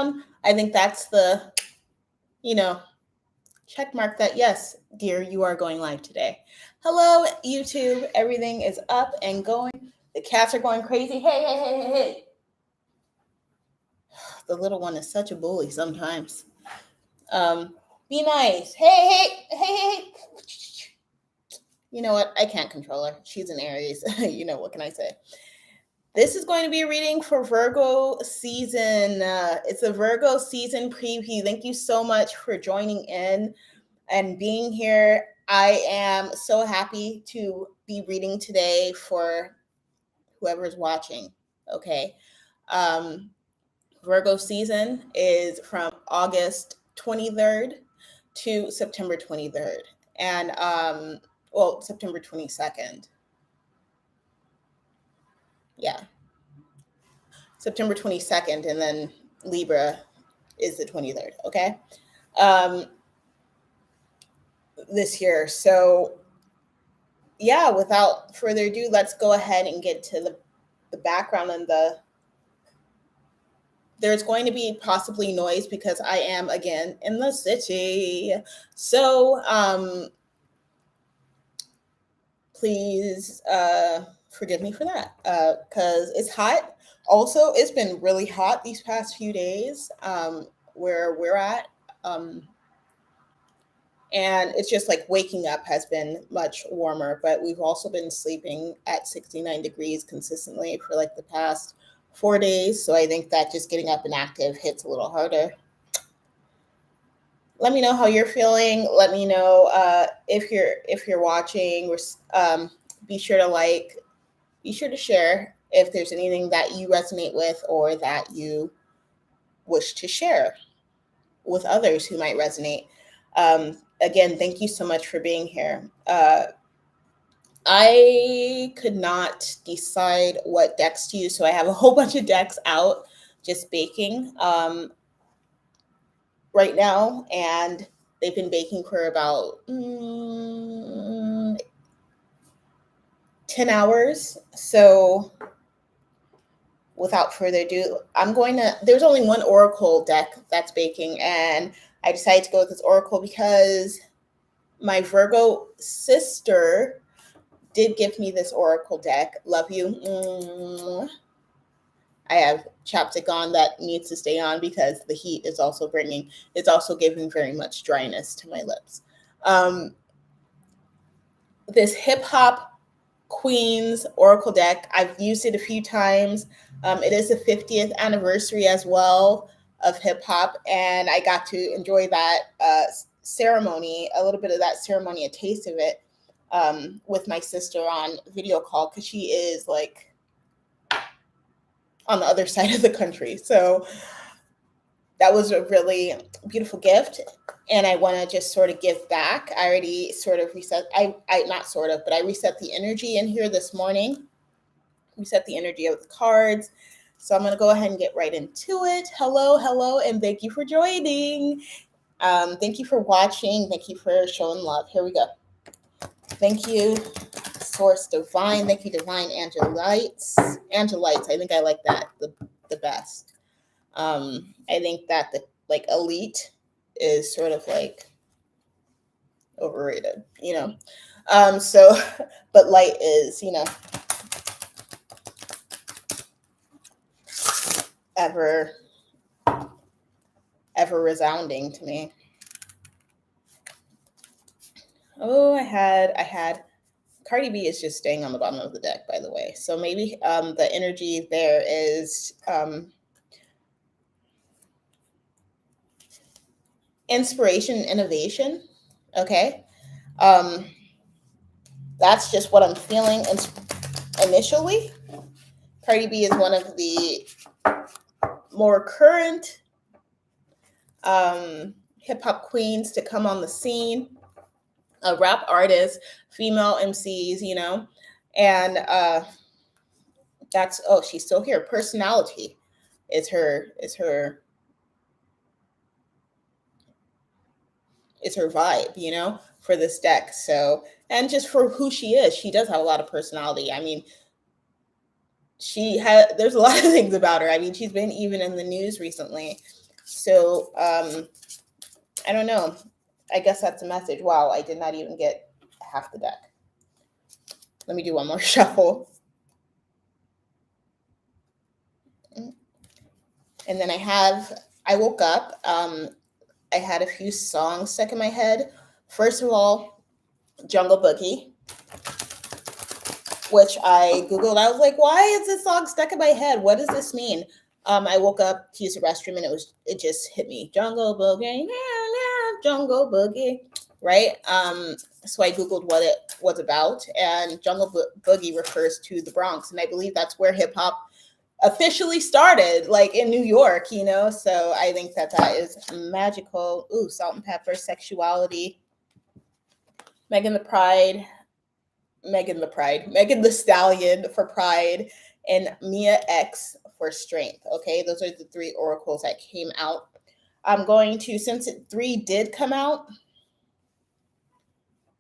background, I think that's the, check mark that, yes, dear, you are going live today. Hello, YouTube. Everything is up and going. The cats are going crazy. Hey, hey, hey, hey, hey. The little one is such a bully sometimes. Be nice. Hey, hey, hey, hey, hey. You know what? I can't control her. She's an Aries. What can I say? This is going to be a reading for Virgo season. It's a Virgo season preview. Thank you so much for joining in and being here. I am so happy to be reading today for whoever's watching. Okay. Virgo season is from August 23rd to September 23rd. And, September 22nd. Yeah. September 22nd, and then Libra is the 23rd, okay? This year. So, yeah, without further ado, let's go ahead and get to the background and there's going to be possibly noise because I am, again, in the city. So, please forgive me for that because it's hot. Also, it's been really hot these past few days where we're at. And it's just like waking up has been much warmer, but we've also been sleeping at 69 degrees consistently for like the past 4 days. So I think that just getting up and active hits a little harder. Let me know how you're feeling. Let me know if you're watching. Be sure to like. Be sure to share if there's anything that you resonate with or that you wish to share with others who might resonate. Again, thank you so much for being here. I could not decide what decks to use, so I have a whole bunch of decks out just baking right now, and they've been baking for about 10 hours. So without further ado, there's only one Oracle deck that's baking, and I decided to go with this Oracle because my Virgo sister did give me this Oracle deck. Love you. I have chapstick on that needs to stay on because the heat is also giving very much dryness to my lips. This hip hop Queens Oracle deck, I've used it a few times. It is the 50th anniversary as well of hip hop, and I got to enjoy that ceremony, a little bit of that ceremony, a taste of it, with my sister on video call because she is like on the other side of the country. So that was a really beautiful gift, and I want to just sort of give back. I already sort of reset. I reset the energy in here this morning. Reset the energy of the cards. So I'm going to go ahead and get right into it. Hello, and thank you for joining. Thank you for watching. Thank you for showing love. Here we go. Thank you, Source Divine. Thank you, Divine Angelites. Angelites. I think I like that the best. I think that the elite is sort of like overrated, but light is, ever resounding to me. Oh, I had Cardi B is just staying on the bottom of the deck, by the way. So maybe the energy there is inspiration, innovation. Okay. That's just what I'm feeling initially. Cardi B is one of the more current hip hop queens to come on the scene. A rap artist, female MCs, and she's still here. Personality is her vibe, for this deck. So, and just for who she is, she does have a lot of personality. I mean, there's a lot of things about her. I mean, she's been even in the news recently. So I don't know. I guess that's a message. Wow, I did not even get half the deck. Let me do one more shuffle. And then I woke up. I had a few songs stuck in my head. First of all, Jungle Boogie, which I Googled. I was like, why is this song stuck in my head? What does this mean? I woke up to use the restroom and it just hit me. Jungle Boogie, yeah, Jungle Boogie, right? So I Googled what it was about, and Jungle Boogie refers to the Bronx, and I believe that's where hip hop officially started, like in New York, you know? So I think that is magical. Ooh, Salt and Pepper, Sexuality, Megan the Stallion for Pride, and Mia X for Strength. Okay, those are the three oracles that came out. I'm going to, since three did come out,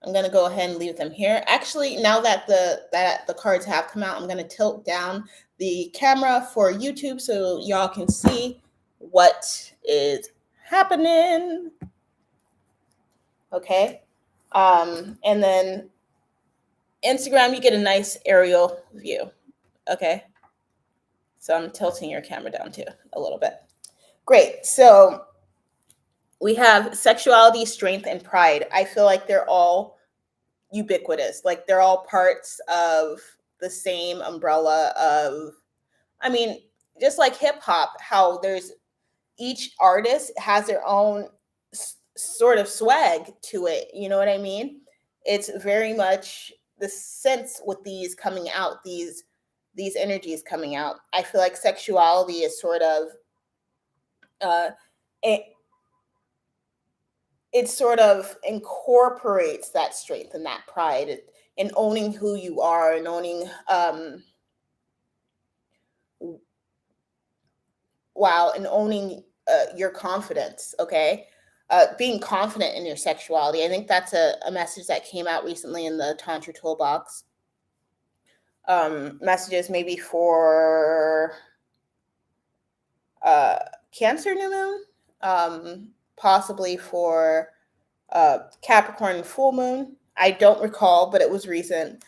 I'm going to go ahead and leave them here. Actually, now that the cards have come out, I'm going to tilt down the camera for YouTube so y'all can see what is happening. Okay. And then Instagram, you get a nice aerial view. Okay. So I'm tilting your camera down too a little bit. Great. So we have sexuality, strength, and pride. I feel like they're all ubiquitous. Like they're all parts of the same umbrella of, I mean, just like hip hop, how there's each artist has their own sort of swag to it. You know what I mean? It's very much the sense with these coming out, these energies coming out. I feel like sexuality is sort of it, it sort of incorporates that strength and that pride and owning who you are and owning and owning your confidence. Okay. Being confident in your sexuality. I think that's a message that came out recently in the Tantra Toolbox. Messages maybe for Cancer new moon, possibly for Capricorn full moon. I don't recall, but it was recent.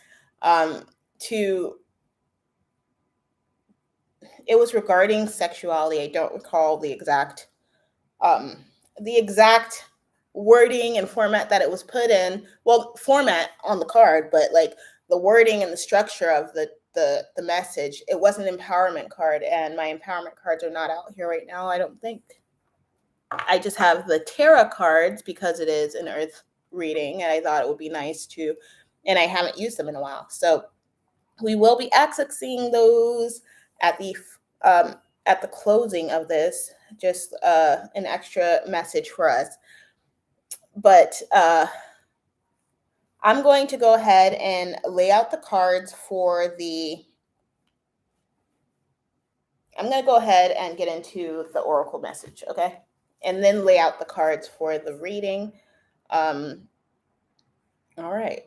It was regarding sexuality. I don't recall the exact wording and format that it was put in. Well, format on the card, but like the wording and the structure of the message. It was an empowerment card, and my empowerment cards are not out here right now, I don't think. I just have the tarot cards because it is an earth reading, and I thought it would be nice to, and I haven't used them in a while. So we will be accessing those at the closing of this, just an extra message for us. But I'm going to go ahead and lay out the cards for I'm going to go ahead and get into the oracle message, okay? And then lay out the cards for the reading. All right.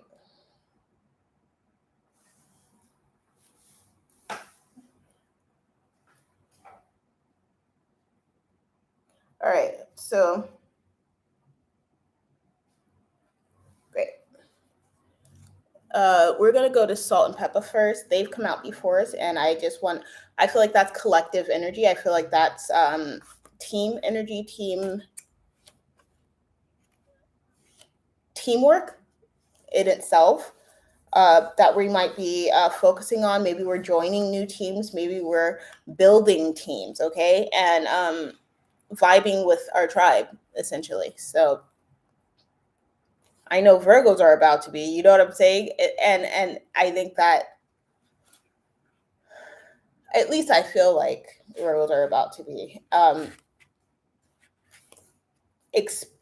All right, so great. We're gonna go to Salt and Pepper first. They've come out before us, and I feel like that's collective energy. I feel like that's team energy, teamwork in itself. That we might be focusing on. Maybe we're joining new teams. Maybe we're building teams, okay? And vibing with our tribe, essentially. So I know Virgos are about to be, you know what I'm saying? And I think that, at least I feel like Virgos are about to be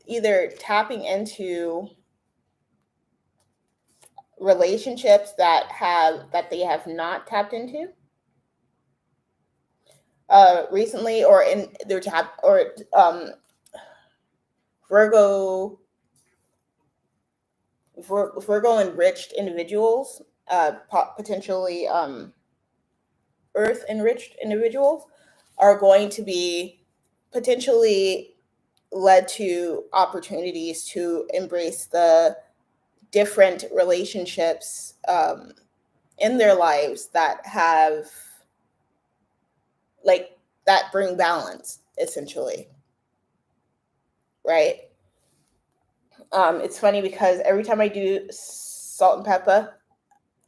either tapping into relationships that they have not tapped into recently, or in their Virgo enriched individuals, potentially earth enriched individuals, are going to be potentially led to opportunities to embrace the different relationships in their lives that have like that bring balance, essentially, right? It's funny because every time I do Salt and Pepper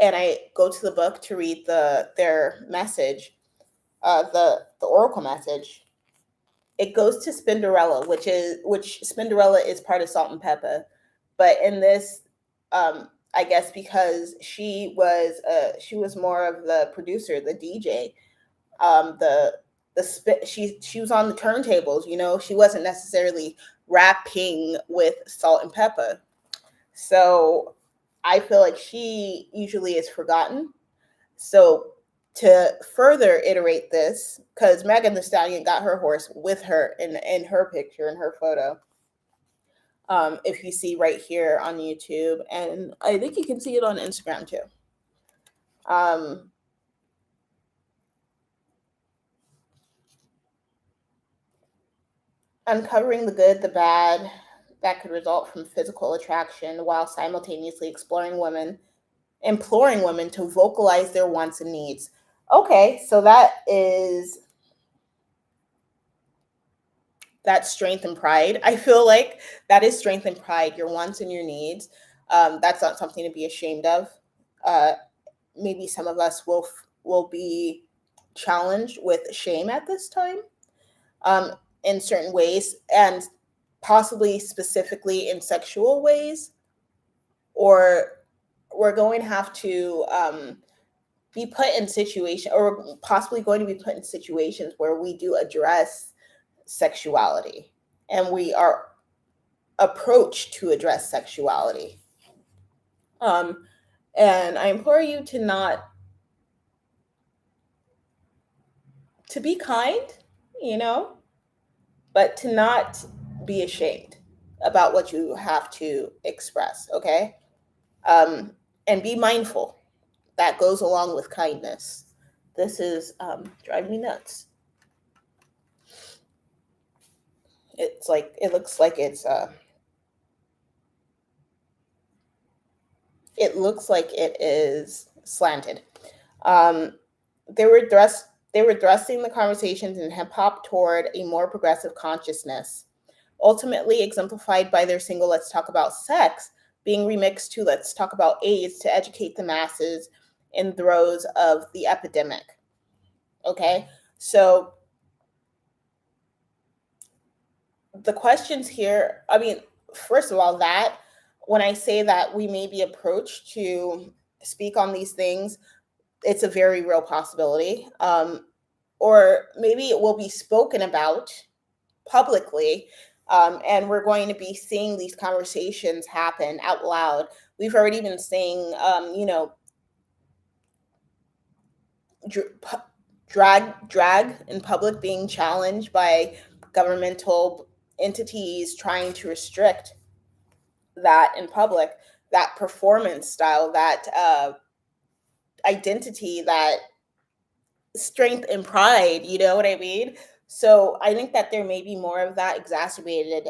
and I go to the book to read their message, the oracle message, it goes to Spinderella, which Spinderella is part of Salt and Pepper, but in this, I guess because she was more of the producer, the DJ, she was on the turntables. You know, she wasn't necessarily rapping with Salt and Pepper. So I feel like she usually is forgotten. So to further iterate this, because Megan Thee Stallion got her horse with her in her picture, in her photo. If you see right here on YouTube, and I think you can see it on Instagram too. Uncovering the good, the bad that could result from physical attraction while simultaneously imploring women to vocalize their wants and needs. Okay, so that's strength and pride. I feel like that is strength and pride, your wants and your needs. That's not something to be ashamed of. Uh, Maybe some of us will be challenged with shame at this time, in certain ways, and possibly specifically in sexual ways, or we're going to have to be put in situation, or possibly going to be put in situations where we do address sexuality and we are approached to address sexuality. And I implore you to be kind, you know, but to not be ashamed about what you have to express, okay? And be mindful. That goes along with kindness. This is driving me nuts. It's like, it looks like it looks like it is slanted. Um, they were thrusting the conversations in hip hop toward a more progressive consciousness, ultimately exemplified by their single "Let's Talk About Sex" being remixed to "Let's Talk About AIDS" to educate the masses in throes of the epidemic. Okay, so the questions here, I mean, first of all, that when I say that we may be approached to speak on these things, it's a very real possibility. Or maybe it will be spoken about publicly, and we're going to be seeing these conversations happen out loud. We've already been seeing, drag in public being challenged by governmental entities trying to restrict that in public, that performance style, that identity, that strength and pride, you know what I mean? So I think that there may be more of that exacerbated,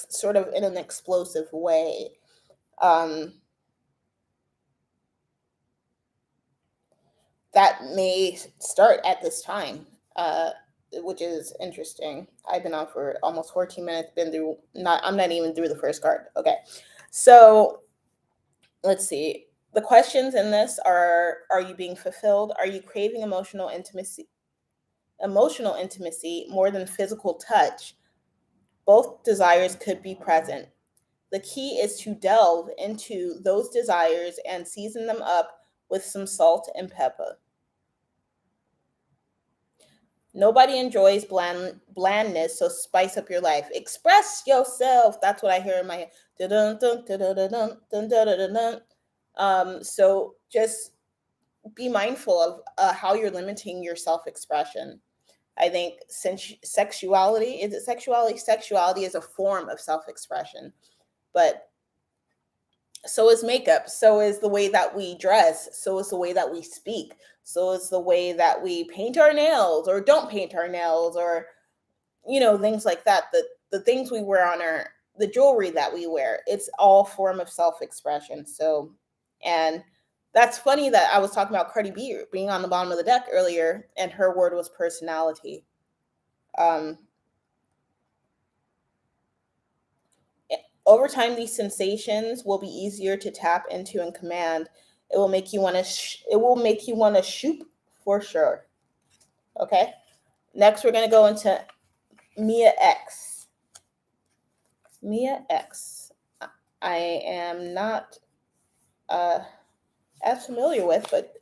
sort of in an explosive way. Um, that may start at this time, which is interesting. I've been on for almost 14 minutes, I'm not even through the first card. Okay. So let's see. The questions in this are you being fulfilled? Are you craving emotional intimacy more than physical touch? Both desires could be present. The key is to delve into those desires and season them up with some salt and pepper. Nobody enjoys blandness, so spice up your life. Express yourself. That's what I hear in my head. So just be mindful of how you're limiting your self-expression. I think sexuality is a form of self-expression, but So is makeup. So is the way that we dress. So is the way that we speak. So is the way that we paint our nails or don't paint our nails, or things like that. The things we wear on the jewelry that we wear, it's all form of self-expression. So, and that's funny that I was talking about Cardi B being on the bottom of the deck earlier, and her word was personality. Um, Over time, these sensations will be easier to tap into and command. It will make you want to. It will make you want to shoot for sure. Okay. Next, we're gonna go into Mia X. Mia X. I am not as familiar with, but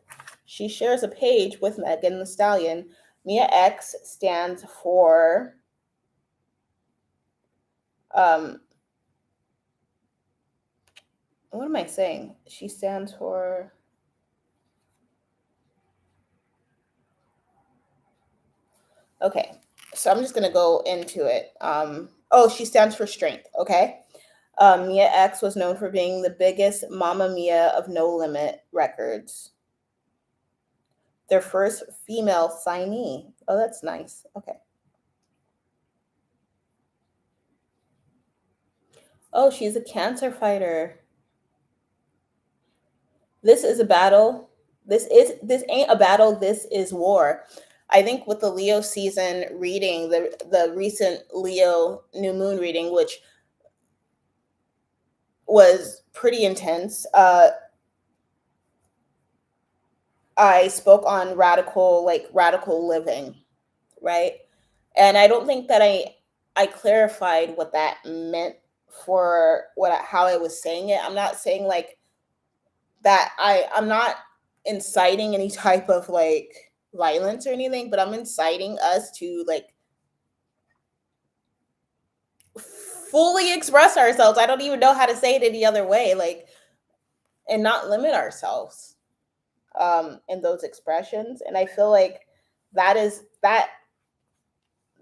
she shares a page with Megan Thee Stallion. Mia X stands for what am I saying? She stands for okay. So I'm just gonna go into it. She stands for strength. Okay. Mia X was known for being the biggest Mamma Mia of No Limit Records. Their first female signee. Oh, that's nice. Okay. Oh, she's a cancer fighter. This is a battle. This ain't a battle. This is war. I think with the Leo season reading, the recent Leo new moon reading, which was pretty intense, I spoke on radical living, right? And I don't think that I clarified what that meant for how I was saying it. I'm not saying like that I'm not inciting any type of like violence or anything, but I'm inciting us to like fully express ourselves. I don't even know how to say it any other way, like, and not limit ourselves in those expressions. And I feel like that is that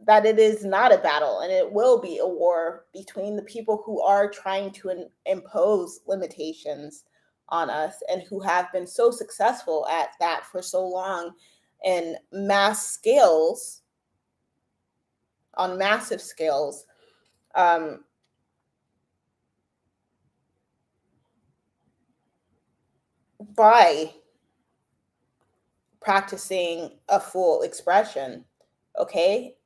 it is not a battle, and it will be a war between the people who are trying to impose limitations on us and who have been so successful at that for so long in on massive scales, um, by practicing a full expression, okay,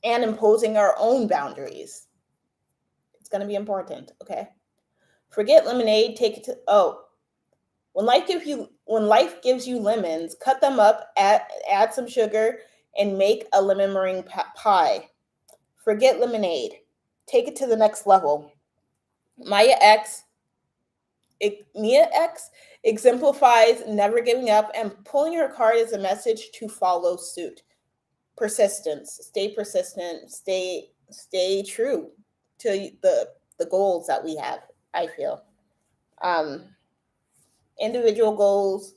and imposing our own boundaries. It's going to be important, okay? Forget lemonade, take it to when life gives you lemons, cut them up, add some sugar, and make a lemon meringue pie. Forget lemonade. Take it to the next level. Mia X exemplifies never giving up and pulling her card as a message to follow suit. Persistence. Stay persistent. Stay true to the goals that we have, I feel. Um, Individual goals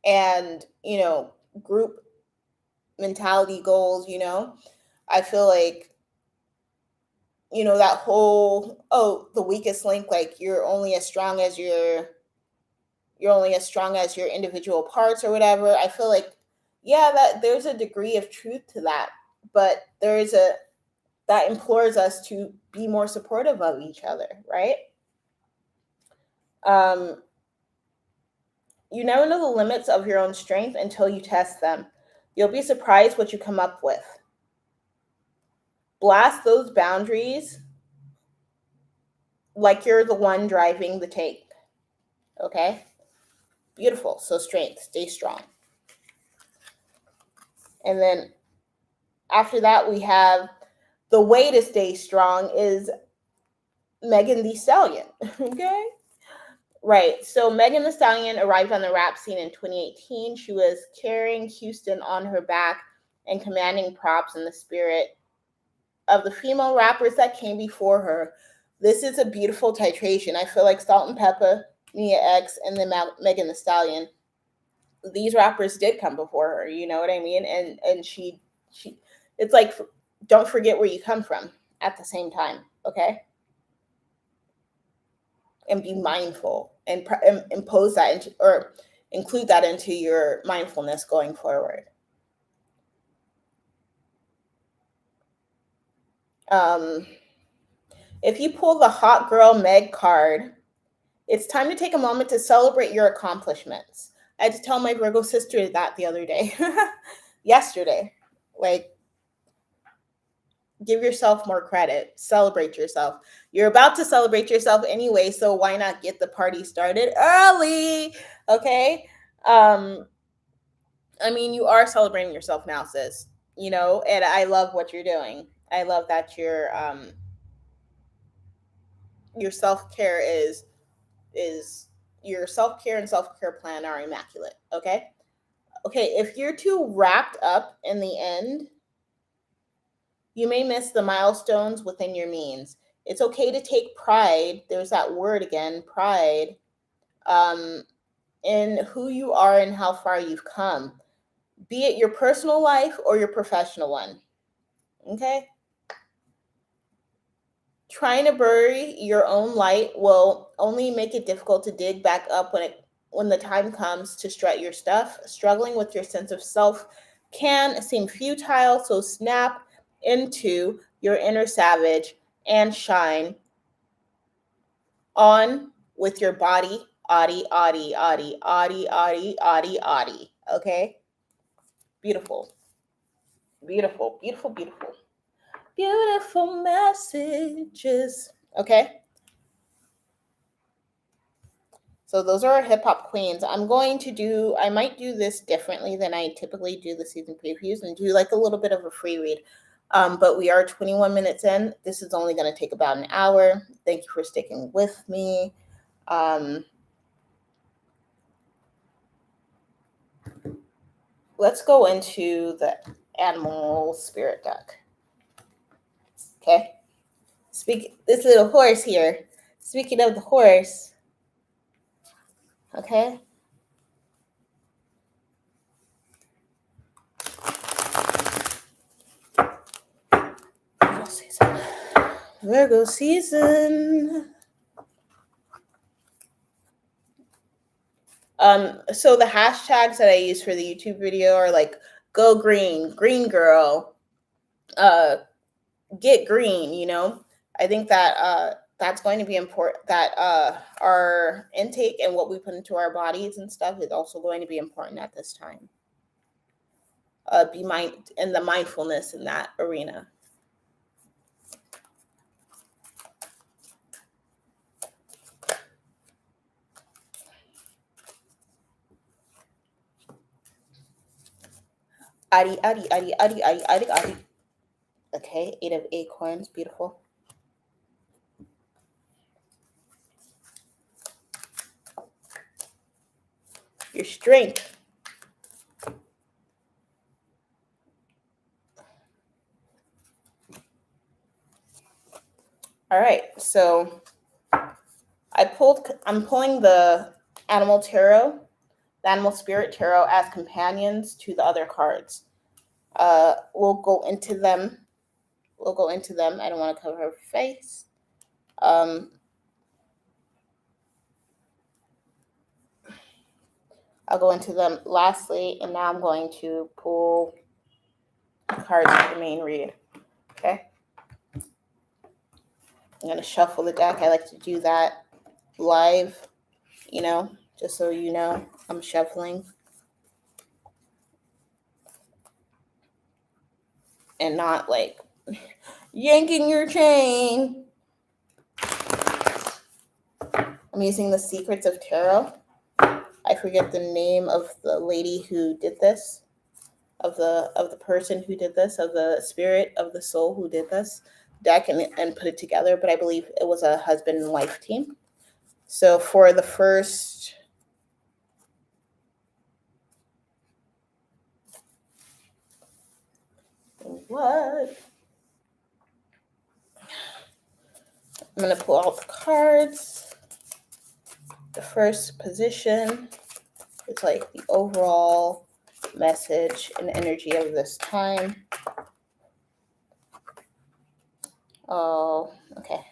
and group mentality goals. I feel like that whole the weakest link, like you're only as strong as your individual parts or whatever. I feel like that there's a degree of truth to that, but that implores us to be more supportive of each other, right? You never know the limits of your own strength until you test them. You'll be surprised what you come up with. Blast those boundaries like you're the one driving the tape. Okay? Beautiful. So strength, stay strong. And then after that, we have the way to stay strong is Megan Thee Stallion. Okay? Right. So Megan Thee Stallion arrived on the rap scene in 2018. She was carrying Houston on her back and commanding props in the spirit of the female rappers that came before her. This is a beautiful titration. I feel like Salt and Pepper, Mia X, and then Megan Thee Stallion. These rappers did come before her. You know what I mean? And she, it's like, don't forget where you come from at the same time. Okay. and be mindful and impose that into, or include that into your mindfulness going forward. If you pull the Hot Girl Meg card, it's time to take a moment to celebrate your accomplishments. I had to tell my Virgo sister that the other day, yesterday. Like, give yourself more credit, celebrate yourself. You're about to celebrate yourself anyway, so why not get the party started early? Okay. I mean, you are celebrating yourself now, sis. You know, and I love what you're doing. I love that your self-care is your self-care and self-care plan are immaculate. Okay. Okay, if you're too wrapped up in the end, you may miss the milestones within your means. It's okay to take pride. There's that word again, pride, um, in who you are and how far you've come, be it your personal life or your professional one. Okay? Trying to bury your own light will only make it difficult to dig back up when the time comes to strut your stuff. Struggling with your sense of self can seem futile, so snap into your inner savage and shine on with your body, Adi. Okay? Beautiful. Beautiful, beautiful, beautiful. Beautiful messages. Okay? So those are our hip hop queens. I might do this differently than I typically do the season previews and do like a little bit of a free read. But we are 21 minutes in. This is only going to take about an hour. Thank you for sticking with me. Let's go into the animal spirit deck. Okay. This little horse here. Speaking of the horse. Okay. Virgo season. So the hashtags that I use for the YouTube video are like go green, green girl, get green, you know. I think that that's going to be important, that our intake and what we put into our bodies and stuff is also going to be important at this time. Be in the mindfulness in that arena. Adi. Okay, 8 of acorns, beautiful. Your strength. All right, so I'm pulling the animal tarot, the animal spirit tarot as companions to the other cards. We'll go into them. I don't want to cover her face. I'll go into them lastly, and now I'm going to pull cards for the main read. Okay. I'm going to shuffle the deck. I like to do that live, you know, just so you know I'm shuffling. And not like yanking your chain. I'm using the Secrets of Tarot. I forget the name of the lady who did this, of the person who did this, of the spirit of the soul who did this deck and put it together, but I believe it was a husband and wife team. So for the first I'm going to pull out the cards. The first position is like the overall message and energy of this time. Oh, okay.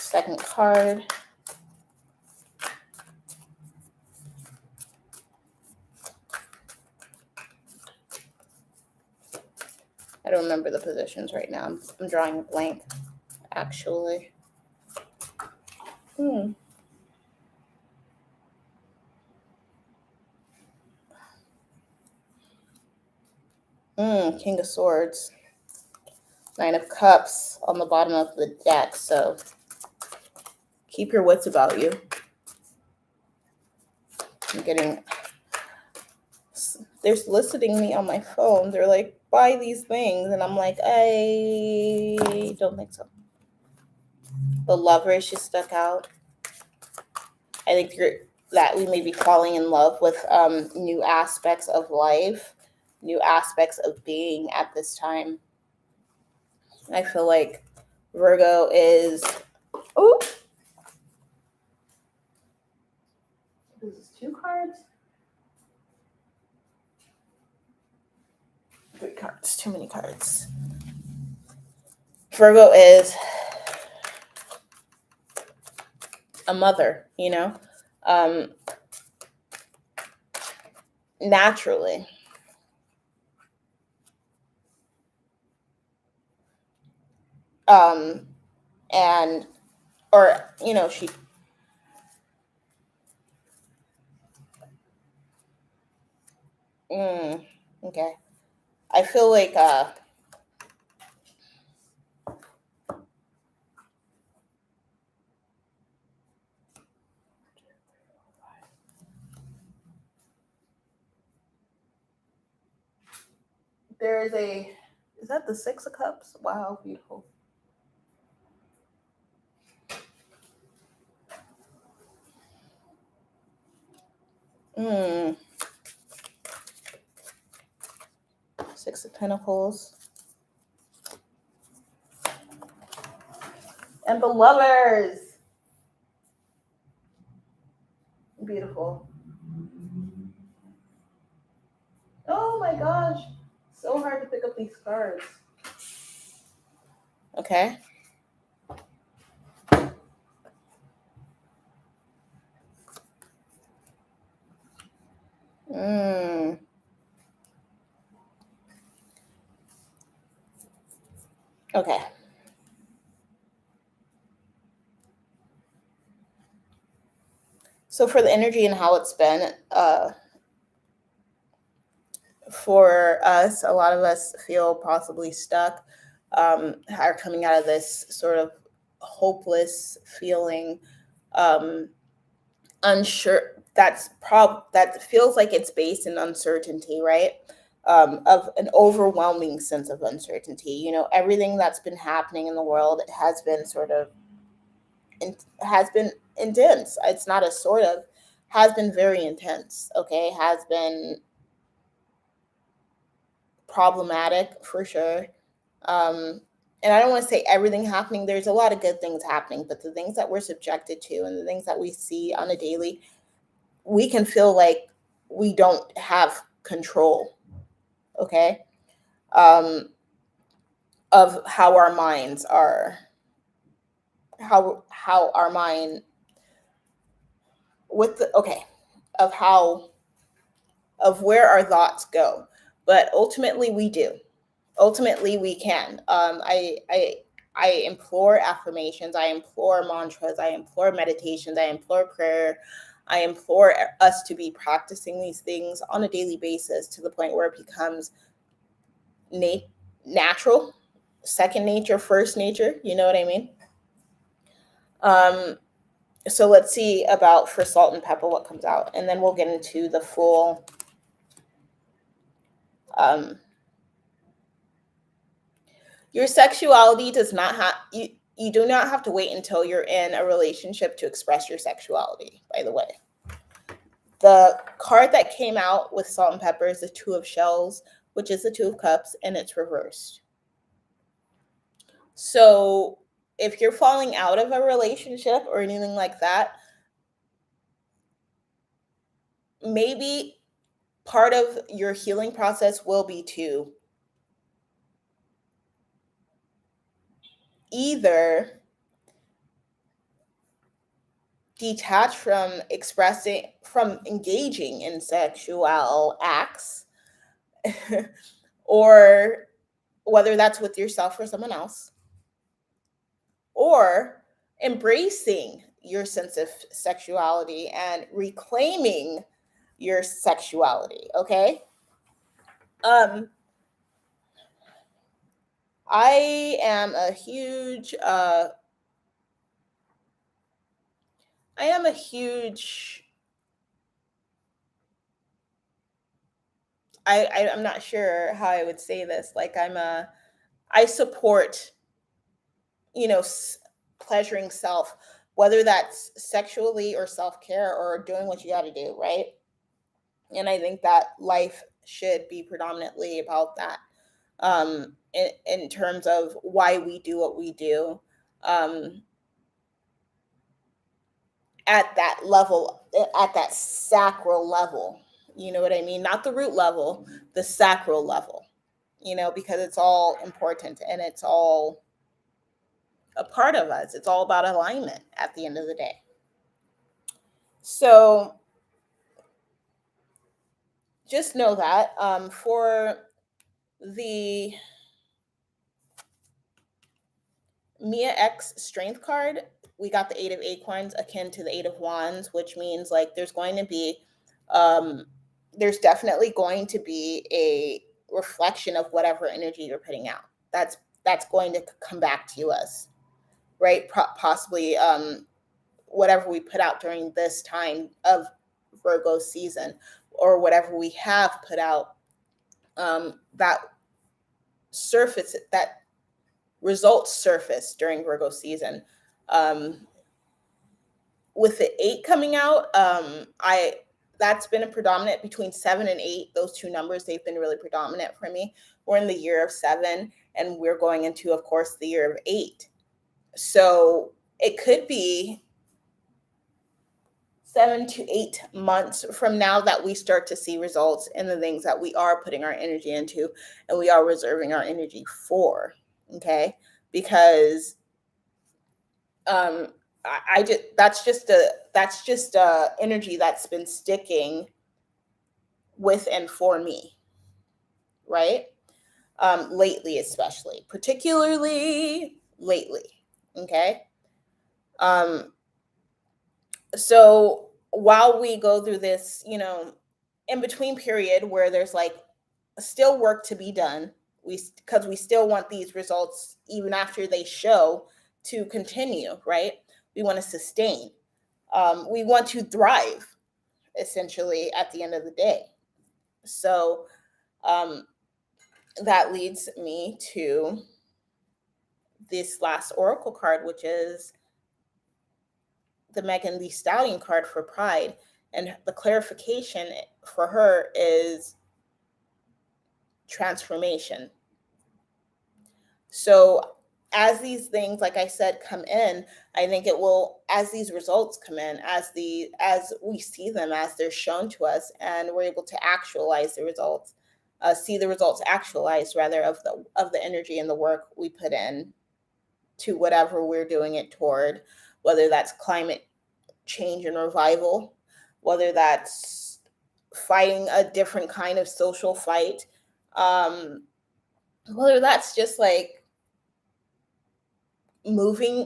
Second card. I don't remember the positions right now. I'm drawing a blank, actually. King of Swords. Nine of Cups on the bottom of the deck. So keep your wits about you. I'm getting... They're soliciting me on my phone. They're like, buy these things. And I'm like, I don't think so. The Lovers just stuck out. I think that we may be falling in love with new aspects of life, new aspects of being at this time. I feel like Virgo is... Oh! This is 2 cards? 3 cards. Too many cards. Virgo is a mother, you know? Naturally. And, or, you know, she... Okay. I feel like, there is a... Is that the 6 of Cups? Wow, beautiful. Six of Pentacles. And the Lovers. Beautiful. Oh my gosh. So hard to pick up these cards. Okay. Okay. So for the energy and how it's been, for us, a lot of us feel possibly stuck, are coming out of this sort of hopeless feeling, unsure. That feels like it's based in uncertainty, right? Of an overwhelming sense of uncertainty. You know, everything that's been happening in the world has been has been intense. It's not a sort of, has been very intense. Okay, has been problematic for sure. And I don't want to say everything happening. There's a lot of good things happening, but the things that we're subjected to and the things that we see on a daily, we can feel like we don't have control. Okay, of how our minds are, how our mind with the of how, of where our thoughts go. But ultimately we do. Ultimately we can. I implore affirmations, I implore mantras, I implore meditations, I implore prayer, I implore us to be practicing these things on a daily basis to the point where it becomes natural, second nature, first nature. You know what I mean? So let's see about for Salt and Pepper what comes out, and then we'll get into the full your sexuality does not have you do not have to wait until you're in a relationship to express your sexuality, by the way. The card that came out with Salt and Pepper is the Two of Shells, which is the Two of Cups, and it's reversed. So if you're falling out of a relationship or anything like that, maybe part of your healing process will be to either detach from engaging in sexual acts, or whether that's with yourself or someone else, or embracing your sense of sexuality and reclaiming your sexuality. Okay. um I am a huge I am a huge I'm not sure how I would say this. Like, I support, you know, pleasuring self, whether that's sexually or self-care or doing what you got to do, right? And I think that life should be predominantly about that, in terms of why we do what we do, um, at that level, at that sacral level. You know what I mean? Not the root level, the sacral level, because it's all important and it's all a part of us. It's all about alignment at the end of the day. So just know that, for the Mia X strength card, we got the Eight of Acorns akin to the Eight of Wands, which means like um, there's definitely going to be a reflection of whatever energy you're putting out. That's going to come back to us, right? Possibly, whatever we put out during this time of Virgo season, or whatever we have put out, that results surface during Virgo season. Um, with the 8 coming out, I that's been a predominant between 7 and 8. Those two numbers, they've been really predominant for me. We're in the year of 7, and we're going into, of course, the year of 8. So it could be 7 to 8 months from now that we start to see results in the things that we are putting our energy into and we are reserving our energy for. Okay, because I just that's just a energy that's been sticking with and for me, right? Lately, especially, particularly lately. Okay. Um, so while we go through this, in between period where there's like still work to be done, because we still want these results even after they show to continue, right? We want to sustain. We want to thrive, essentially, at the end of the day. So um, that leads me to this last oracle card, which is the Megan Thee Stallion card for Pride. And the clarification for her is transformation. So as these things, like I said, come in, I think it will, as these results come in, as we see them, as they're shown to us, and we're able to actualize the results, see the results actualized, rather, of the energy and the work we put in to whatever we're doing it toward, whether that's climate change and revival, whether that's fighting a different kind of social fight, whether that's just like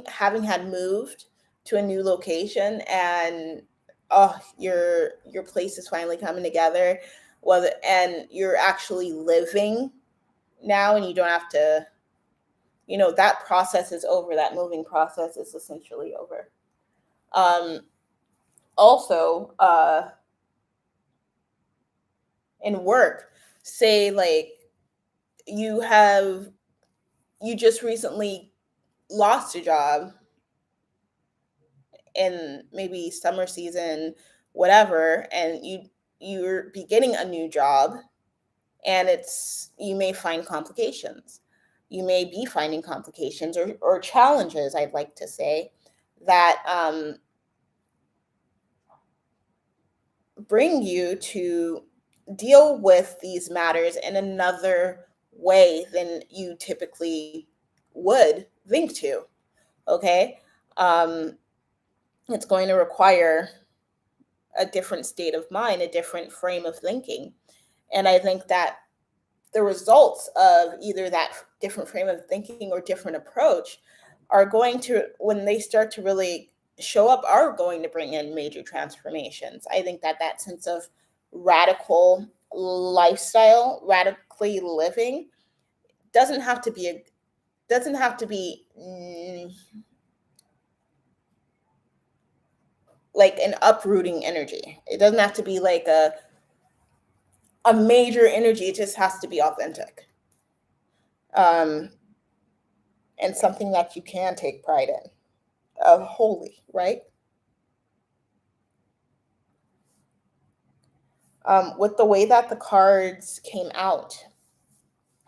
having had moved to a new location, and oh, your place is finally coming together, whether and you're actually living now, and you don't have to, that process is over. That moving process is essentially over. Also, in work, say like you just recently lost a job in maybe summer season, whatever, and you're beginning a new job, and you may find complications. You may be finding complications, or challenges, I'd like to say, that bring you to deal with these matters in another way than you typically would think to. Okay. it's going to require a different state of mind, a different frame of thinking. And I think that the results of either that different frame of thinking or different approach are going to, when they start to really show up, are going to bring in major transformations. I think that that sense of radical lifestyle, radically living, doesn't have to be like an uprooting energy. It doesn't have to be like a major energy. It just has to be authentic, and something that you can take pride in, holy, right? With the way that the cards came out,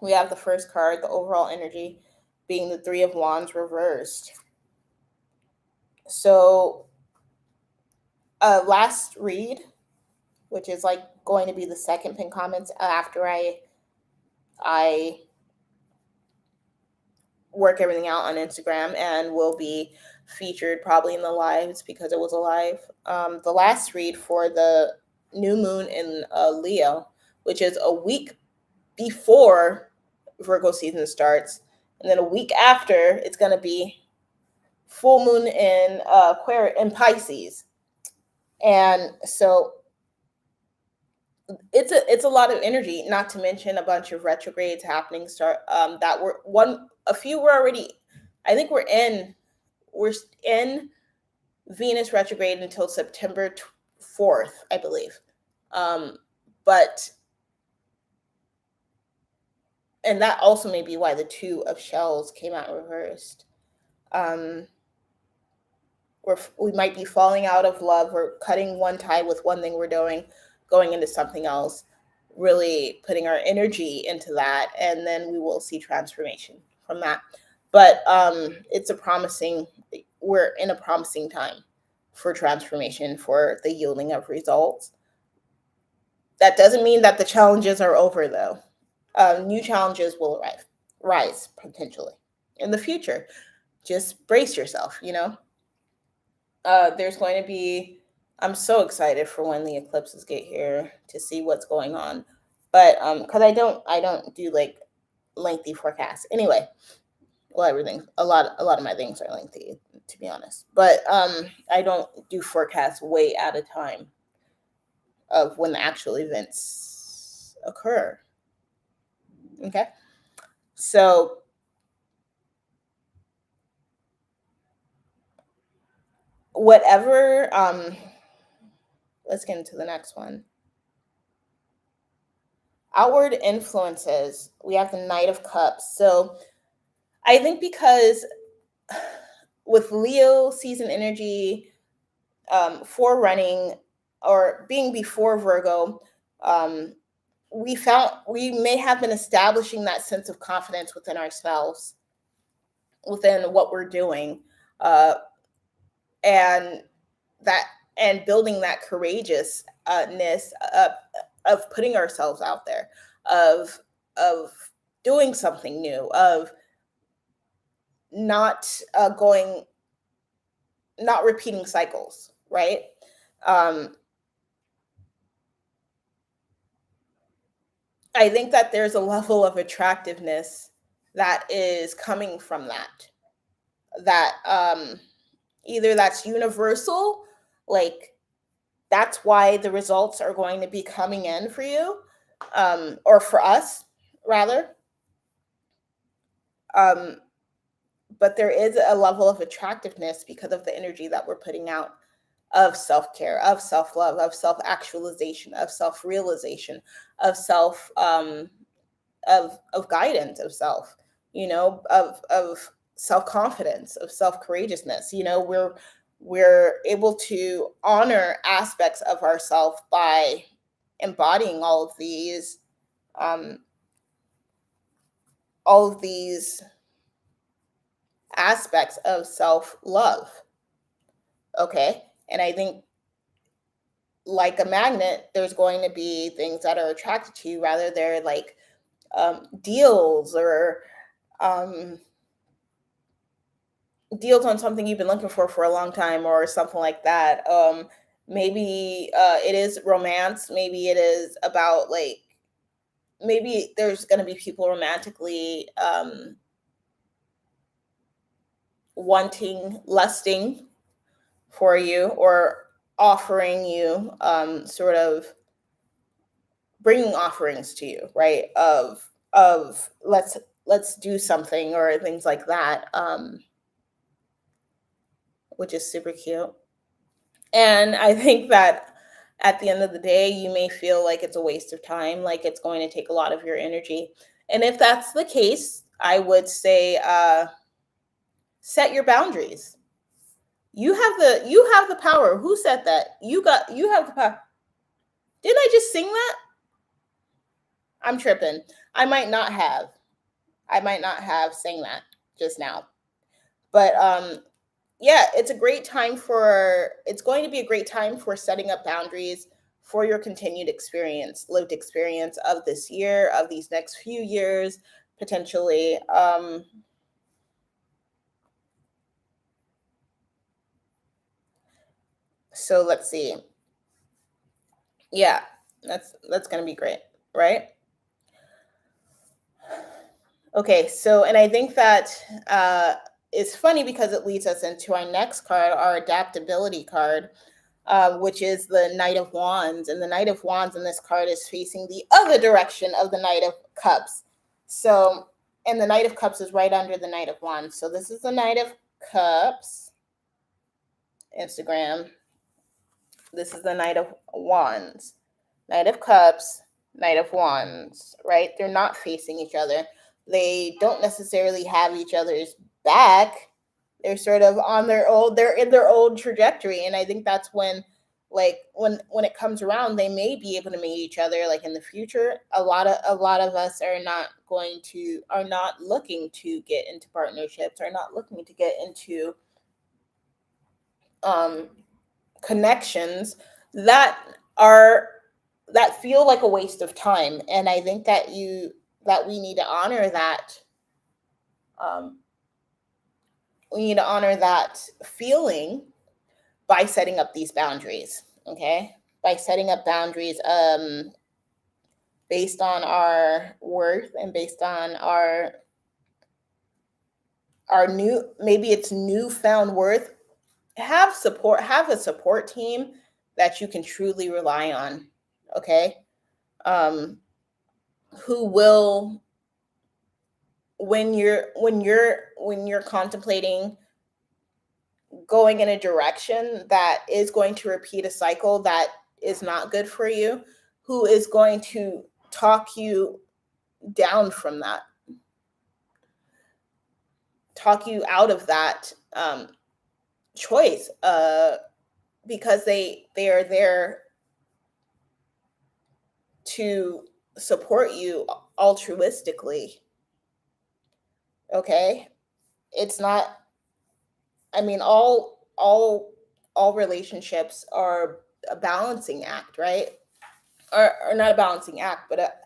we have the first card, the overall energy, being the Three of Wands reversed. So, last read, which is like going to be the second pin comments after I work everything out on Instagram, and will be featured probably in the lives because it was a live. The last read for the new moon in Leo, which is a week before Virgo season starts, and then a week after it's going to be full moon in Aquarius in Pisces, and so it's a lot of energy. Not to mention a bunch of retrogrades happening. That were a few were already. I think we're in Venus retrograde until September 4th, I believe. But and that also may be why the Two of Shells came out reversed. We might be falling out of love. We're cutting one tie with one thing we're doing, going into something else, really putting our energy into that, and then we will see transformation from that. But we're in a promising time for transformation, for the yielding of results. That doesn't mean that the challenges are over, though. New challenges will rise potentially in the future. Just brace yourself, there's going to be, I'm so excited for when the eclipses get here to see what's going on. But because I don't do like lengthy forecasts anyway. Well, a lot of my things are lengthy, to be honest. But I don't do forecasts way at a time of when the actual events occur. Okay, so whatever. Let's get into the next one. Outward influences. We have the Knight of Cups. So I think because with Leo season energy, forerunning or being before Virgo, we may have been establishing that sense of confidence within ourselves, within what we're doing, and building that courageousness of putting ourselves out there, of doing something new, of not repeating cycles, right? I think that there's a level of attractiveness that is coming from that either that's universal, like that's why the results are going to be coming in for you, or for us rather. But there is a level of attractiveness because of the energy that we're putting out, of self-care, of self-love, of self-actualization, of self-realization, of self of guidance of self, of self-confidence, of self-courageousness. We're able to honor aspects of ourself by embodying all of these aspects of self-love. Okay, and I think, like a magnet, there's going to be things that are attracted to you, rather they're like deals or deals on something you've been looking for a long time or something like that. Maybe it is romance. Maybe it is about like, maybe there's going to be people romantically wanting, lusting for you, or offering you, sort of bringing offerings to you, right? Of let's do something or things like that, which is super cute. And I think that at the end of the day, you may feel like it's a waste of time, like it's going to take a lot of your energy. And if that's the case, I would say set your boundaries. You have the power. Who said that? You have the power. Didn't I just sing that? I'm tripping. I might not have. I might not have sang that just now. But yeah, it's going to be a great time for setting up boundaries for your continued experience, lived experience of this year, of these next few years, potentially. So let's see. Yeah, that's going to be great, right? Okay, so, and I think that is funny because it leads us into our next card, our adaptability card, which is the Knight of Wands. And the Knight of Wands in this card is facing the other direction of the Knight of Cups. So, and the Knight of Cups is right under the Knight of Wands. So this is the Knight of Cups, Instagram. This is the Knight of Wands. Knight of Cups, Knight of Wands, right? They're not facing each other. They don't necessarily have each other's back. They're sort of on their own, they're in their own trajectory. And I think that's when, like, when it comes around, they may be able to meet each other like in the future. A lot of us are not looking to get into partnerships, are not looking to get into connections that are that feel like a waste of time. And I think that we need to honor that. um, we need to honor that feeling by setting up these boundaries. Okay, by setting up boundaries, based on our worth and based on our new, maybe it's newfound worth. Have a support team that you can truly rely on. Okay, um, who will, when you're contemplating going in a direction that is going to repeat a cycle that is not good for you, who is going to talk you down from that, talk you out of that choice, because they are there to support you altruistically. Okay, it's not, I mean, all relationships are a balancing act, right? Or not a balancing act, but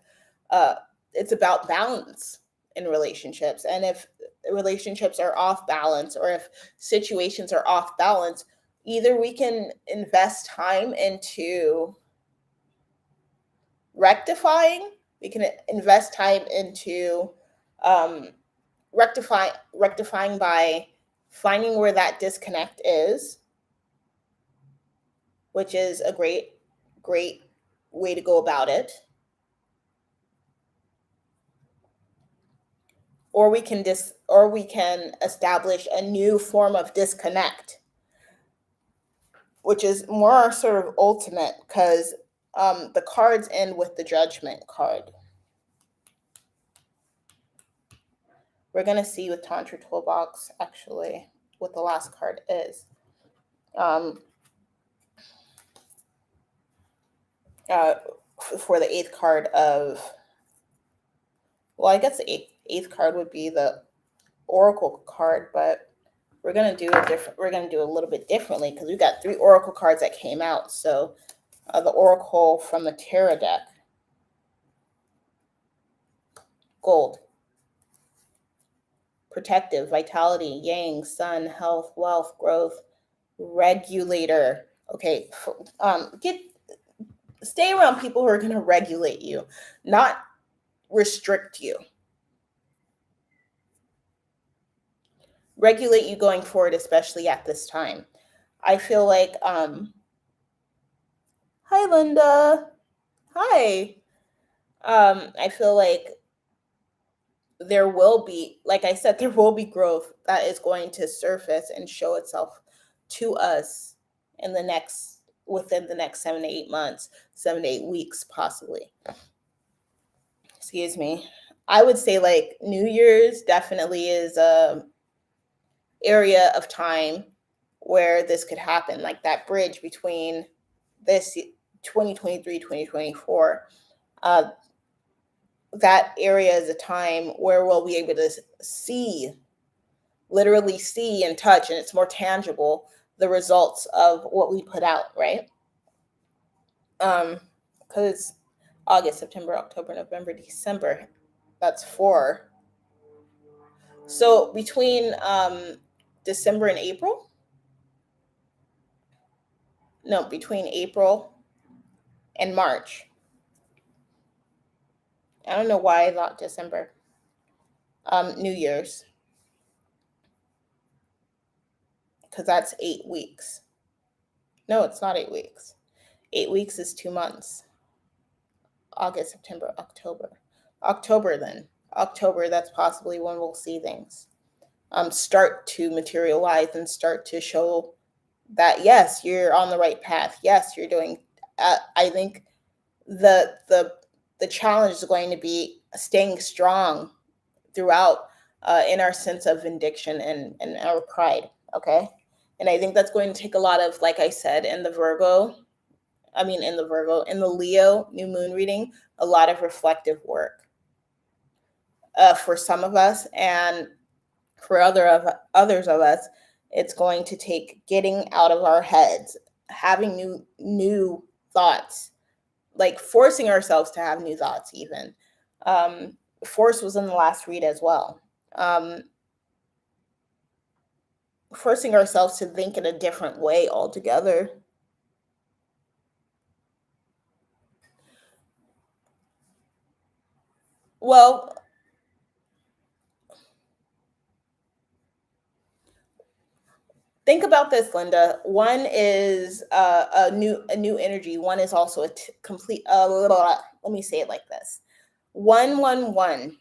it's about balance in relationships. And if relationships are off balance, or if situations are off balance, either we can invest time into rectifying, we can invest time into um, rectifying by finding where that disconnect is, which is a great way to go about it. Or we can establish a new form of disconnect, which is more sort of ultimate, because the cards end with the Judgment card. We're going to see with Tantra Toolbox actually what the last card is. For the eighth card of, well, I guess the eighth card would be the Oracle card, but we're going to do a little bit differently, because we got 3 Oracle cards that came out. So the Oracle from the Tarot deck, gold, protective, vitality, yang, sun, health, wealth, growth, regulator. Okay, stay around people who are going to regulate you, not restrict you. Regulate you going forward, especially at this time. I feel like, hi, Linda. Hi. I feel like there will be, like I said, there will be growth that is going to surface and show itself to us within the next 7 to 8 months, 7 to 8 weeks, possibly. Excuse me. I would say like New Year's definitely is a area of time where this could happen, like that bridge between this 2023, 2024. That area is a time where we'll be able to literally see and touch, and it's more tangible, the results of what we put out, right? Because August, September, October, November, December, that's 4. So between December and April, no, between April and March. I don't know why I thought December. New Year's, because that's 8 weeks. No, it's not 8 weeks. 8 weeks is 2 months. August, September, October. October, then. October, that's possibly when we'll see things start to materialize and start to show that, yes, you're on the right path. Yes, you're doing. I think the challenge is going to be staying strong throughout in our sense of vindication and our pride. Okay. And I think that's going to take a lot of, like I said, in the Leo new moon reading, a lot of reflective work for some of us, and for others of us, it's going to take getting out of our heads, having new thoughts, like forcing ourselves to have new thoughts. Even force was in the last read as well. Forcing ourselves to think in a different way altogether. Well, think about this, Linda. One is a new energy. One is also a complete. Let me say it like this: 111,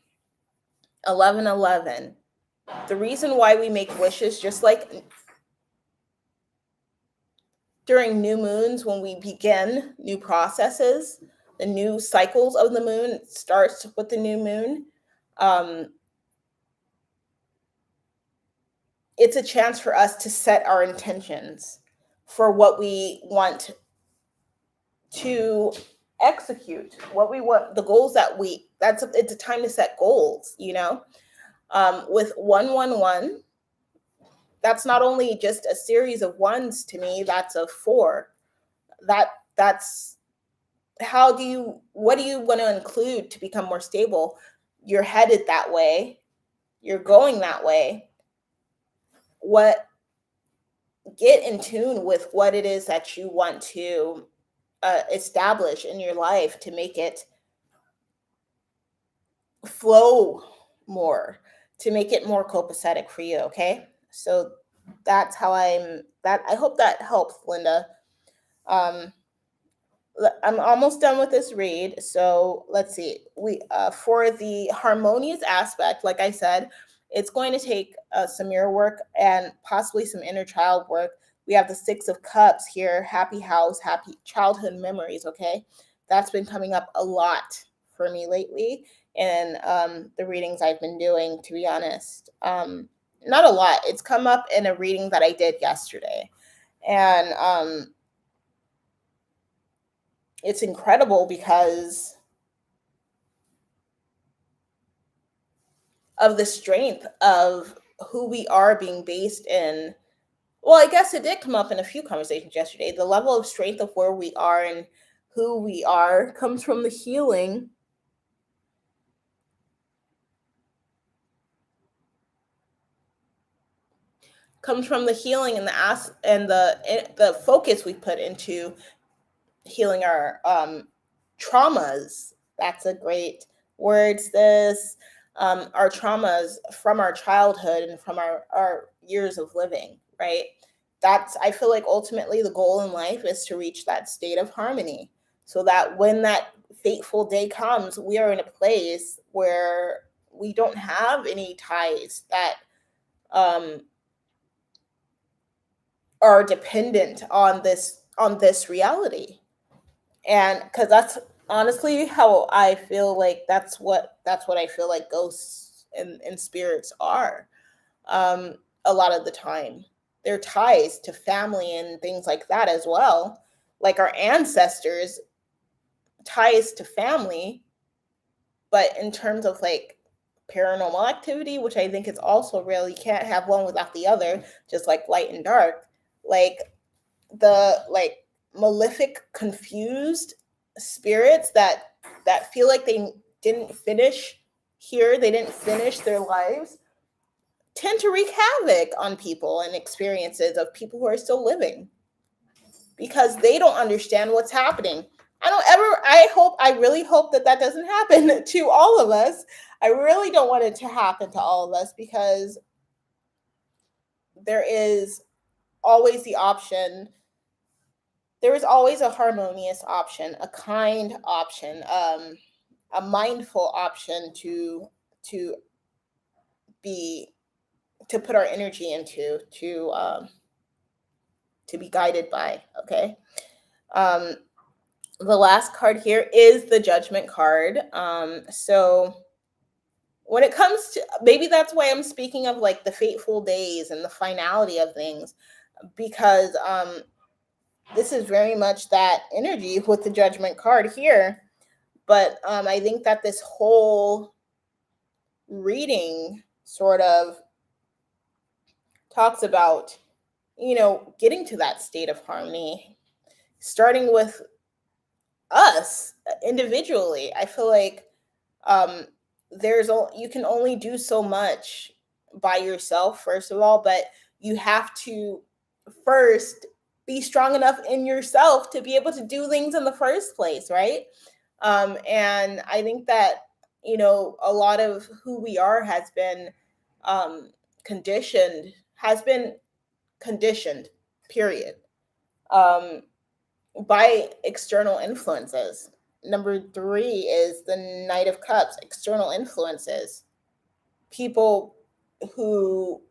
1111. The reason why we make wishes, just like during new moons, when we begin new processes, the new cycles of the moon starts with the new moon. It's a chance for us to set our intentions for what we want to execute, what we want, the goals it's a time to set goals, with 111, that's not only just a series of ones to me, that's a 4. That's what do you want to include to become more stable? You're headed that way, you're going that way. Get in tune with what it is that you want to establish in your life to make it flow more, to make it more copacetic for you. Okay, so that's how I hope that helps, Linda. I'm almost done with this read, so let's see. We for the harmonious aspect, like I said, it's going to take some mirror work and possibly some inner child work. We have the 6 of Cups here, happy house, happy childhood memories. Okay, that's been coming up a lot for me lately in the readings I've been doing, to be honest. Not a lot. It's come up in a reading that I did yesterday, and it's incredible because of the strength of who we are being based in. Well, I guess it did come up in a few conversations yesterday. The level of strength of where we are and who we are comes from the healing comes from the healing and the focus we put into healing our traumas. That's a great word, sis. Our traumas from our childhood and from our years of living, right? That's, I feel like ultimately the goal in life is to reach that state of harmony so that when that fateful day comes, we are in a place where we don't have any ties that um, are dependent on this reality. And because that's honestly how I feel like that's what I feel like ghosts and spirits are. um a lot of the time they're ties to family and things like that as well, like our ancestors, ties to family. But in terms of like paranormal activity, which I think is also real, you can't have one without the other, just like light and dark. Like the like malefic, confused spirits that feel like they didn't finish here, they didn't finish their lives, tend to wreak havoc on people and experiences of people who are still living because they don't understand what's happening. I really hope that that doesn't happen to all of us. I really don't want it to happen to all of us because there is always the option, there is always a harmonious option, a kind option, a mindful option to be to put our energy into, to be guided by. Okay. Um, the last card here is the Judgment card. So when it comes to, maybe that's why I'm speaking of like the fateful days and the finality of things, because this is very much that energy with the Judgment card here. But I think that this whole reading sort of talks about, getting to that state of harmony, starting with us individually. I feel like um, you can only do so much by yourself, first of all, but you have to first be strong enough in yourself to be able to do things in the first place, right? And I think that a lot of who we are um, has been conditioned, period, um, by external influences. Number three is the Knight of Cups, external influences. People who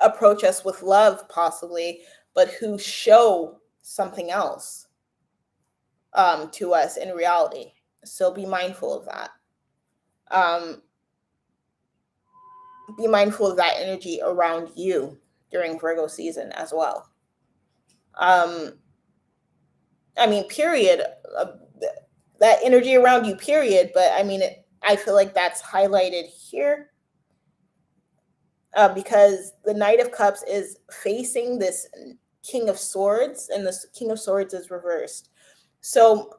approach us with love, possibly, but who show something else to us in reality. So be mindful of that. Um, be mindful of that energy around you during Virgo season as well. Um, I mean, period. That energy around you, period. But I mean, I feel like that's highlighted here because the Knight of Cups is facing this King of Swords, and this King of Swords is reversed. So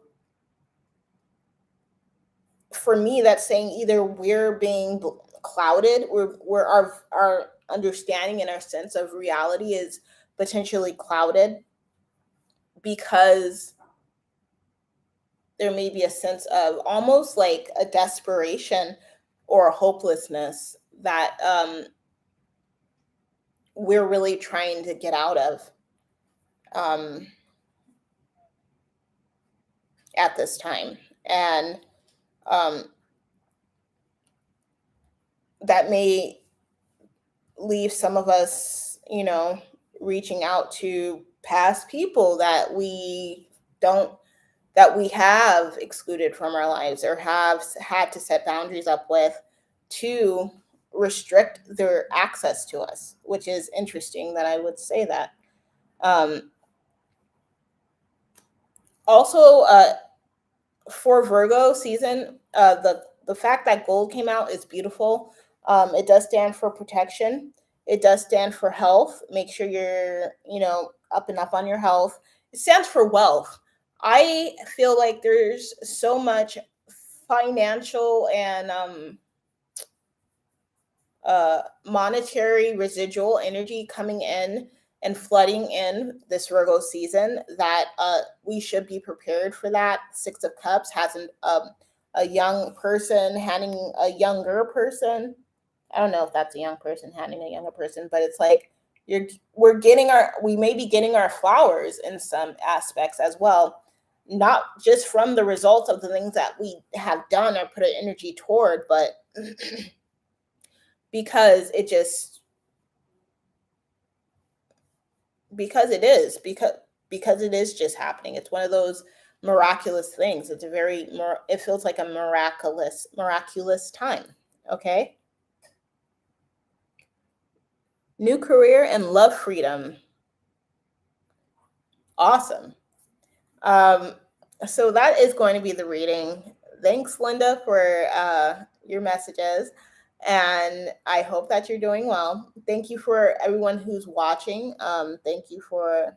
for me, that's saying either we're being clouded, or our understanding and our sense of reality is potentially clouded because there may be a sense of almost like a desperation or a hopelessness that we're really trying to get out of um, at this time. And um, that may leave some of us, reaching out to past people that don't that we have excluded from our lives or have had to set boundaries up with to restrict their access to us, which is interesting that I would say that. Um, Also, for Virgo season, the fact that gold came out is beautiful. It does stand for protection. It does stand for health. Make sure you're, up and up on your health. It stands for wealth. I feel like there's so much financial and monetary residual energy coming in and flooding in this Virgo season that we should be prepared for that. Six of Cups has a young person handing a younger person. I don't know if that's a young person handing a younger person, but it's like we may be getting our flowers in some aspects as well, not just from the results of the things that we have done or put our energy toward, but because it just because it is just happening. It's one of those miraculous things. It's a it feels like a miraculous time. Okay. New career and love freedom. Awesome. So that is going to be the reading. Thanks, Linda, for your messages. And I hope that you're doing well. Thank you for everyone who's watching. Thank you for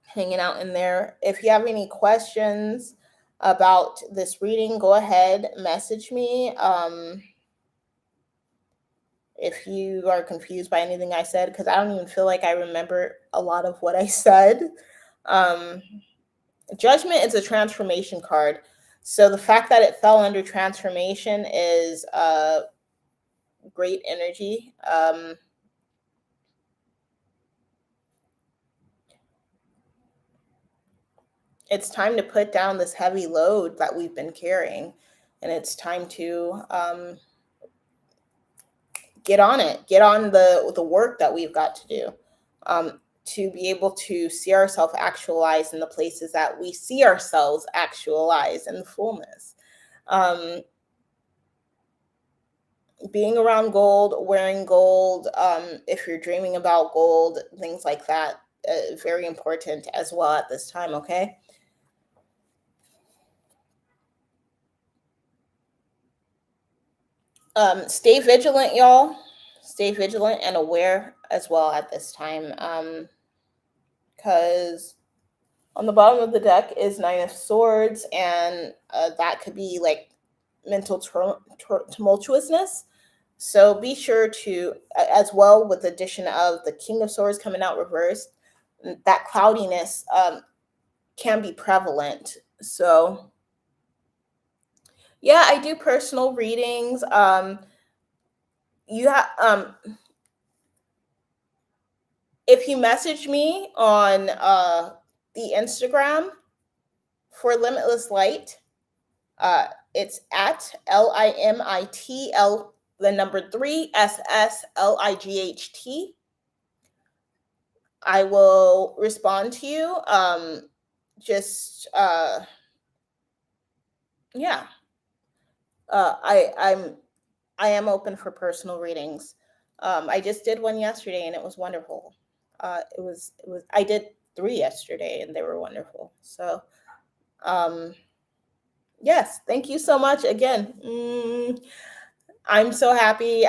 hanging out in there. If you have any questions about this reading, go ahead, message me. If you are confused by anything I said, because I don't even feel like I remember a lot of what I said. Judgment is a transformation card. So the fact that it fell under transformation is great energy. It's time to put down this heavy load that we've been carrying, and it's time to get on it, get on the work that we've got to do, to be able to see ourselves actualized in the places that we see ourselves actualized in the fullness. Being around gold, wearing gold, if you're dreaming about gold, things like that, very important as well at this time, okay? Stay vigilant, y'all. Stay vigilant and aware as well at this time, because on the bottom of the deck is Nine of Swords, and that could be like mental tumultuousness. So be sure to, as well, with the addition of the King of Swords coming out reversed, that cloudiness can be prevalent. So yeah, I do personal readings. You have if you message me on the Instagram for Limitless Light, it's at LIMITL, the number 3 SSLIGHT. I will respond to you. Just yeah. I am open for personal readings. I just did one yesterday and it was wonderful. I did 3 yesterday and they were wonderful. So yes, thank you so much again. I'm so happy.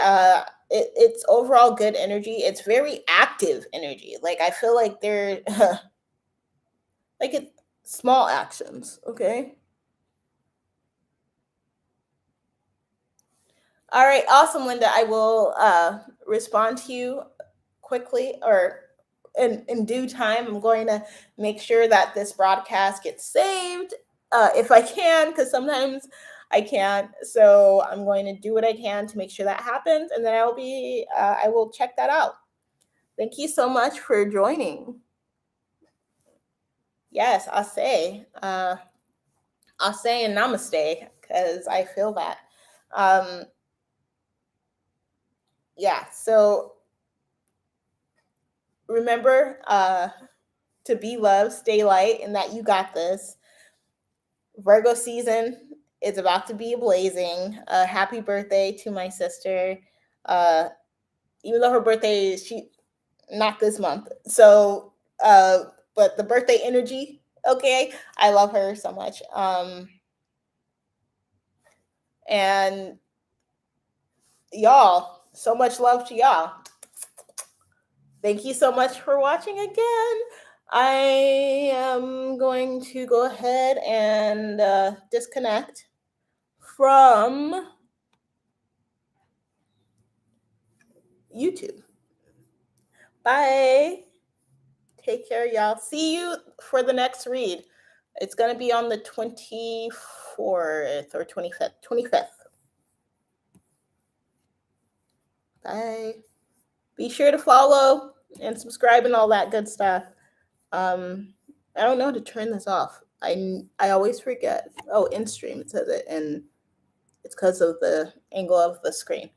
It's overall good energy. It's very active energy. Like I feel like they're like it's small actions. Okay. All right, awesome, Linda. I will respond to you quickly or in due time. I'm going to make sure that this broadcast gets saved if I can, because sometimes I can't. So I'm going to do what I can to make sure that happens, and then I will check that out. Thank you so much for joining. Yes, I'll say and namaste, because I feel that. Yeah, so remember to be loved, stay light, and that you got this. Virgo season is about to be blazing. Happy birthday to my sister. Even though her birthday is not this month. So but the birthday energy, okay, I love her so much. And y'all, so much love to y'all. Thank you so much for watching again. I am going to go ahead and disconnect from YouTube. Bye. Take care, y'all. See you for the next read. It's going to be on the 24th or 25th. 25th. Bye. Be sure to follow and subscribe and all that good stuff. I don't know how to turn this off. I always forget. Oh, in stream, it says it, and it's because of the angle of the screen.